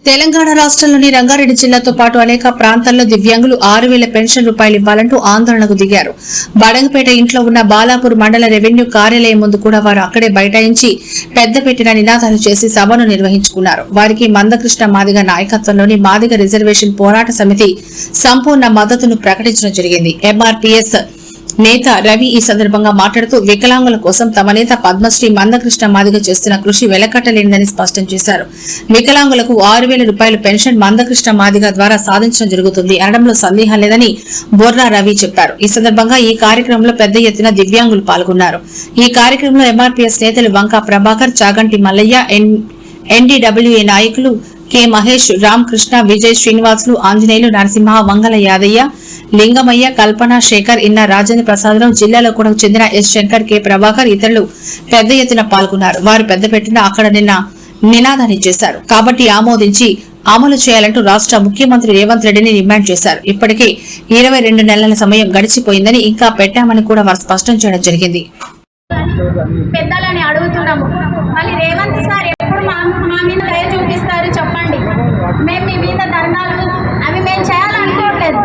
తెలంగాణ రాష్ట్రంలోని రంగారెడ్డి జిల్లాతో పాటు అనేక ప్రాంతాల్లో దివ్యాంగులు 6,000 పెన్షన్ రూపాయలు ఇవ్వాలంటూ ఆందోళనకు దిగారు. బడంగపేట ఇంట్లో ఉన్న బాలాపూర్ మండల రెవెన్యూ కార్యాలయం ముందు కూడా వారు అక్కడే బైఠాయించి పెద్దపెట్టిన నినాదాలు చేసి సభను నిర్వహించుకున్నారు. వారికి మందకృష్ణ మాదిగ నాయకత్వంలోని మాదిగ రిజర్వేషన్ పోరాట సమితి సంపూర్ణ మద్దతును ప్రకటించడం జరిగింది. ఎంఆర్పీఎస్ నేత రవి ఈ సందర్భంగా మాట్లాడుతూ వికలాంగుల కోసం తమ నేత పద్మశ్రీ మందకృష్ణ మాదిగ చేస్తున్న కృషి వెలకట్టలేనిదని స్పష్టం చేశారు. వికలాంగులకు 6,000 రూపాయల పెన్షన్ మందకృష్ణ మాదిగ ద్వారా సాధించడం జరుగుతుంది అనడంలో సందేహం లేదని బొర్రా రవి చెప్పారు. ఈ సందర్భంగా ఈ కార్యక్రమంలో పెద్ద ఎత్తున దివ్యాంగులు పాల్గొన్నారు. ఈ కార్యక్రమంలో ఎంఆర్పీఎస్ నేతలు వంకా ప్రభాకర్, చాగంటి మల్లయ్య, ఎన్డీడబ్ల్యూఏ నాయకులు కె మహేష్, రామకృష్ణ, విజయ్, శ్రీనివాసులు, ఆంజనేయులు, నరసింహ, వంగల యాదయ్య, లింగమయ్య, కల్పన, శేఖర్, ఇన్న రాజేంద్ర ప్రసాదరావు, జిల్లాలో కూడా చెందిన ఎస్ శంకర్, కె ప్రభాకర్ ఇతరులు పెద్ద ఎత్తున పాల్గొన్నారు. వారు పెద్దపెట్టిన అక్కడ నినాదాన్ని చేశారు. కాబట్టి ఆమోదించి అమలు చేయాలంటూ రాష్ట్ర ముఖ్యమంత్రి రేవంత్ రెడ్డిని డిమాండ్ చేశారు. ఇప్పటికే 22 నెలల సమయం గడిచిపోయిందని ఇంకా పెట్టామని కూడా వారు స్పష్టం చేయడం జరిగింది. పెద్దలని అడుగుతున్నాము. మళ్ళీ రేవంత్ సార్ ఎప్పుడు మా మీద దయ చూపిస్తారు చెప్పండి. మేము మీ మీద ధర్నాలు అవి మేము చేయాలనుకోవట్లేదు.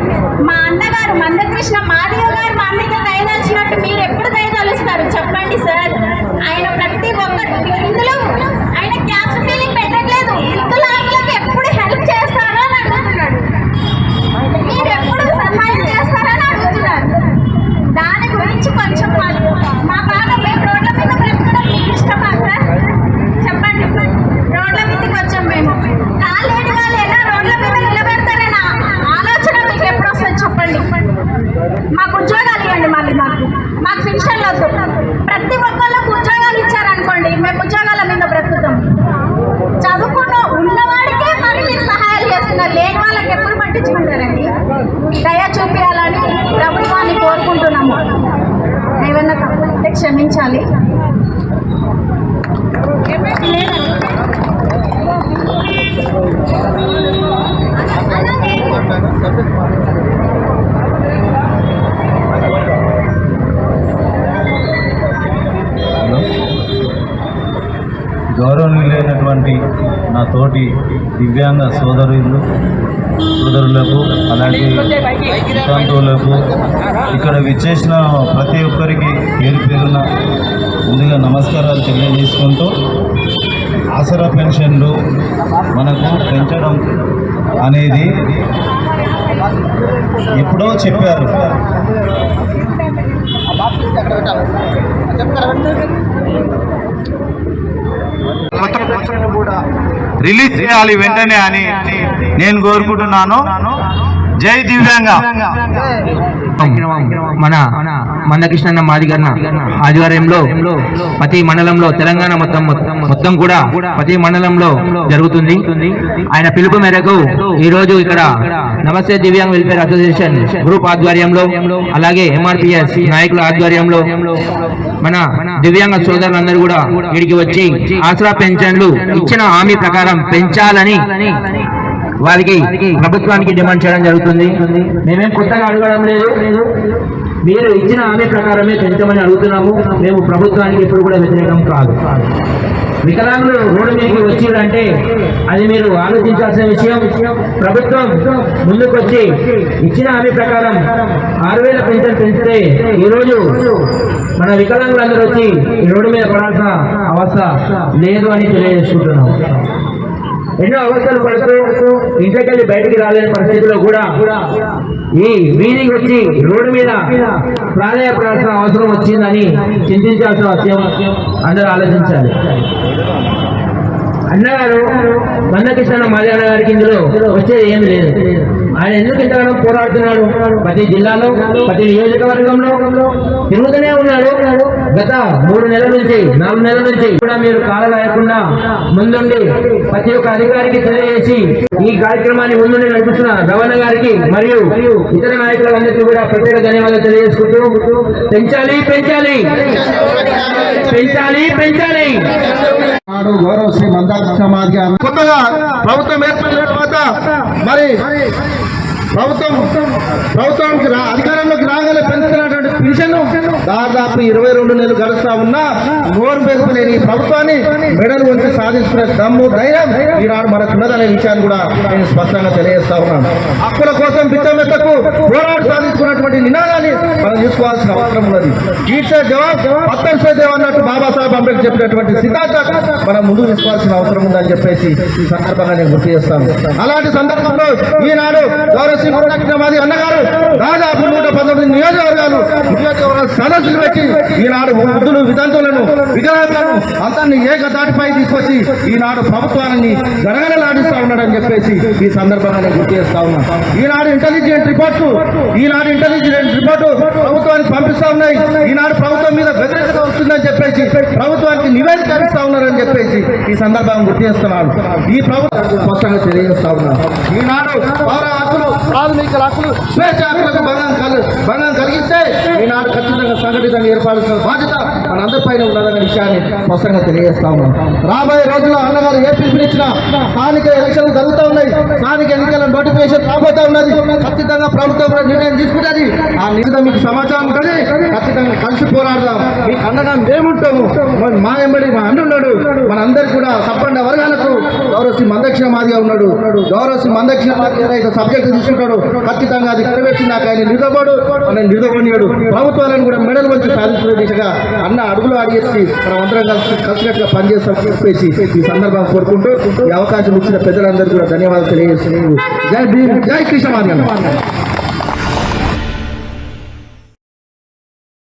మా అన్నగారు మందకృష్ణ మాదిగ గారు మా మీద దయదలిచినట్టు మీరు ఎప్పుడు దయదలుస్తారు చెప్పండి సార్. ఆయన ప్రతి ఒక్కటి ఇందులో ఆయన క్యాస్ట్ ఫీలింగ్ పెట్టట్లేదు. వికలాంగులకు ఎప్పుడు హెల్ప్ చేస్తారో అని అడుగుతున్నాడు. మీరు ఎప్పుడు సహాయం చేస్తారని అడుగుతున్నారు. దాని గురించి కొంచెం మా బాధ మేము రోడ్ల మీద బ్రతకడం మీకు ఇష్టమా సార్ చెప్పండి. రోడ్ల మీదకి వచ్చాం మేము. కాలేని వాళ్ళు ఎలా రోడ్ల మీద నిలబెడతారని ఆలోచన మీకు ఎప్పుడు వస్తుంది చెప్పండి. మాకు ఉద్యోగాలు ఇవ్వండి. మళ్ళీ మాకు పెన్షన్లు వద్దు. ప్రతి ఒక్కళ్ళకు ఉద్యోగాలు ఇచ్చారనుకోండి మేము ఉద్యోగాల మీద బ్రతుకుతాం. చదువుకున్న ఉన్నవాడికే మరి మీరు సహాయాలు చేస్తున్నారు. లేని వాళ్ళకి ఎప్పుడు పట్టించుకుంటారండి. దయ చూపించాలని ప్రభుత్వాన్ని కోరుకుంటున్నాము. ఏమన్నా తప్పులైతే క్షమించాలి. గౌరవనీయులైనటువంటి నా తోటి దివ్యాంగ సోదరులకు అలాగే వితంతువులకు ఇక్కడ విచ్చేసిన ప్రతి ఒక్కరికి పేరు పేరున ముందుగా నమస్కారాలు తెలియజేసుకుంటూ ఆసరా పెన్షన్లు మనకు పెంచడం అనేది ఎప్పుడో చెప్పారు. రిలీజ్ చేయాలి వెంటనే అని నేను కోరుకుంటున్నాను. జై దివ్యాంగ. మన మందకృష్ణ మాదిగ ఆధ్వర్యంలో ప్రతి మండలంలో తెలంగాణ మొత్తం కూడా ప్రతి మండలంలో జరుగుతుంది. ఆయన పిలుపు మేరకు ఈ రోజు ఇక్కడ నమస్తే దివ్యాంగ్ వెల్ఫేర్ అసోసియేషన్ గ్రూప్ ఆధ్వర్యంలో అలాగే ఎంఆర్పీఎస్ నాయకుల ఆధ్వర్యంలో మన దివ్యాంగ సోదరులందరూ కూడా ఇక్కడికి వచ్చి ఆసరా పెన్షన్లు ఇచ్చిన హామీ ప్రకారం పెంచాలని వారికి ప్రభుత్వానికి డిమాండ్ చేయడం జరుగుతుంది. మేమేం కొత్తగా అడగడం లేదు. మీరు ఇచ్చిన హామీ ప్రకారమే పెంచమని అడుగుతున్నాము. మేము ప్రభుత్వానికి ఎప్పుడు కూడా వ్యతిరేకం కాదు. వికలాంగులు రోడ్డు మీదకి వచ్చిందంటే అది మీరు ఆలోచించాల్సిన విషయం. ప్రభుత్వం ముందుకొచ్చి ఇచ్చిన హామీ ప్రకారం 6,000 పెన్షన్ పెంచితే ఈరోజు మన వికలాంగులందరూ వచ్చి ఈ రోడ్డు మీద పడాల్సిన అవస్థ లేదు అని తెలియజేసుకుంటున్నాం. ఎన్నో అవస్థలు పడుతూ ఇంట్లోకెళ్ళి బయటికి రాలేని పరిస్థితుల్లో కూడా ఈ వీధికి వచ్చి రోడ్డు మీద ప్రాధాన్యపడాల్సిన అవసరం వచ్చిందని చింతించాల్సిన అవసరం అందరూ ఆలోచించాలి. అన్నగారు మందకృష్ణ మాదిగ గారికి ఇందులో వచ్చేది ఏమి లేదు. ఆయన ఎందుకు ఇంతగానో పోరాడుతున్నాడు? ప్రతి జిల్లాలో ప్రతి నియోజకవర్గంలో తిరుగుతూనే ఉన్నాడు. గత 3 నెలల నుంచి 4 నెలల నుంచి కూడా మీరు కాల రాయకుండా ముందుండి ప్రతి ఒక్క అధికారికి తెలియజేసి ఈ కార్యక్రమాన్ని ముందుండి నడిపిస్తున్న రవణ గారికి మరియు ఇతర నాయకులందరికీ కూడా ప్రత్యేక ధన్యవాదాలు తెలియజేసుకుంటూ పెంచాలి పెంచాలి పెంచాలి పెంచాలి గౌరవ శ్రీ మందకృష్ణ మాదిగ కొత్తగా ప్రభుత్వం ఏర్పడిన తర్వాత మరి ప్రభుత్వం అధికారంలోకి రాగానే పెంచుతున్నటువంటి పెన్షన్ దాదాపు 22 నెలలు గడుస్తా ఉన్నా నోరు పెరుగులేని ఈ ప్రభుత్వాన్ని మెడలు వంచి సాధించుకునే దమ్ము ధైర్యం ఈనాడు మనకు ఉన్నదనే విషయాన్ని కూడా నేను స్పష్టంగా తెలియజేస్తా ఉన్నాను. హక్కుల కోసం బిచ్చమెత్తకు పోరాడు సాధించుకున్నటువంటి నినాదాన్ని మనం తీసుకోవాల్సిన అవసరం ఉన్నది. ఈడ్సే జవాబ్ పత్తర్సే దేవ్ అన్నట్టు బాబాసాహెబ్ అంబేద్కర్ చెప్పినటువంటి సిద్ధాంతం మనం ముందుకు తీసుకోవాల్సిన అవసరం ఉందని చెప్పేసి ఈ సందర్భంగా నేను గుర్తు చేస్తాను. అలాంటి సందర్భంలో ఈనాడు గౌరవశ్రీ మాది అన్నగారు దాదాపు 119 నియోజకవర్గాలు సదస్సులు పెట్టి ఈనాడు వృద్ధులు వితంతువులను వికలాంగులను అందరినీ ఏకతాటిపై తీసుకొచ్చి ఈనాడు ప్రభుత్వాన్ని గడగడలాడిస్తా ఉన్నాడని చెప్పేసి ఈ సందర్భంగా నేను గుర్తు చేస్తా ఉన్నాను. ఈనాడు ఇంటెలిజెంట్ రిపోర్టు ప్రభుత్వానికి పంపిస్తా ఉన్నాయి. ఈనాడు ప్రభుత్వం మీద వ్యతిరేకత వస్తుందని చెప్పేసి ప్రభుత్వానికి నివేదిక ఇస్తా ఉన్నారని చెప్పేసి ఈ సందర్భంగా గుర్తు చేస్తున్నాను. ఈ ప్రభుత్వం స్పష్టంగా తెలియజేస్తా ఉన్నాను. ఈనాడు పౌర హక్కులు, ప్రాథమిక హక్కులు, స్వేచ్ఛ హక్కులకు భంగం కలిగిస్తే ఈనాడు ఖచ్చితంగా సంఘటితంగా ఏర్పాటు బాధ్యత మనందరిపైన ఉన్నదనే విషయాన్ని స్పష్టంగా తెలియజేస్తా ఉన్నాం. రాబోయే రోజుల్లో అన్నగారు ఏ పిలుపునిచ్చిన స్థానిక ఎలక్షన్లు జరుగుతూ ఉన్నాయి. స్థానిక ఎన్నికల నోటిఫికేషన్ రాబోతా ఉన్నది. ఖచ్చితంగా ప్రభుత్వం నిర్ణయం తీసుకుంటుంది. ఆ నిర్ణయం మీకు సమాచారం ఉంటుంది. ఖచ్చితంగా కలిసి పోరాడదాం. మీకు అండగా మేముంటాము. మా ఎంబడి మా అన్నున్నాడు. మనందరికీ కూడా సబ్బండ వర్గాలకు గౌరవశ్రీ మందక్షిణ మాదిగా ఉన్నాడు. గౌరవశ్రీ మందక్షిణ మాది ఏదైతే సబ్జెక్ట్ తీసుకుంటాడు ఖచ్చితంగా అది నెరవేర్చినాక ఆయన నిలబడు ఆయన నిలబడియాడు. ప్రభుత్వాలను కూడా మెడలు వచ్చి సాధించిన దిశగా అన్న అడుగులు అడిగేసి మనం అందరం కలిసినట్టుగా పనిచేస్తామని చెప్పేసి ఈ సందర్భంగా కోరుకుంటూ ఈ అవకాశం ఇచ్చిన పెద్దలందరూ కూడా ధన్యవాదాలు తెలియజేస్తున్నాను. జై భీమ్, జై కృష్ణ.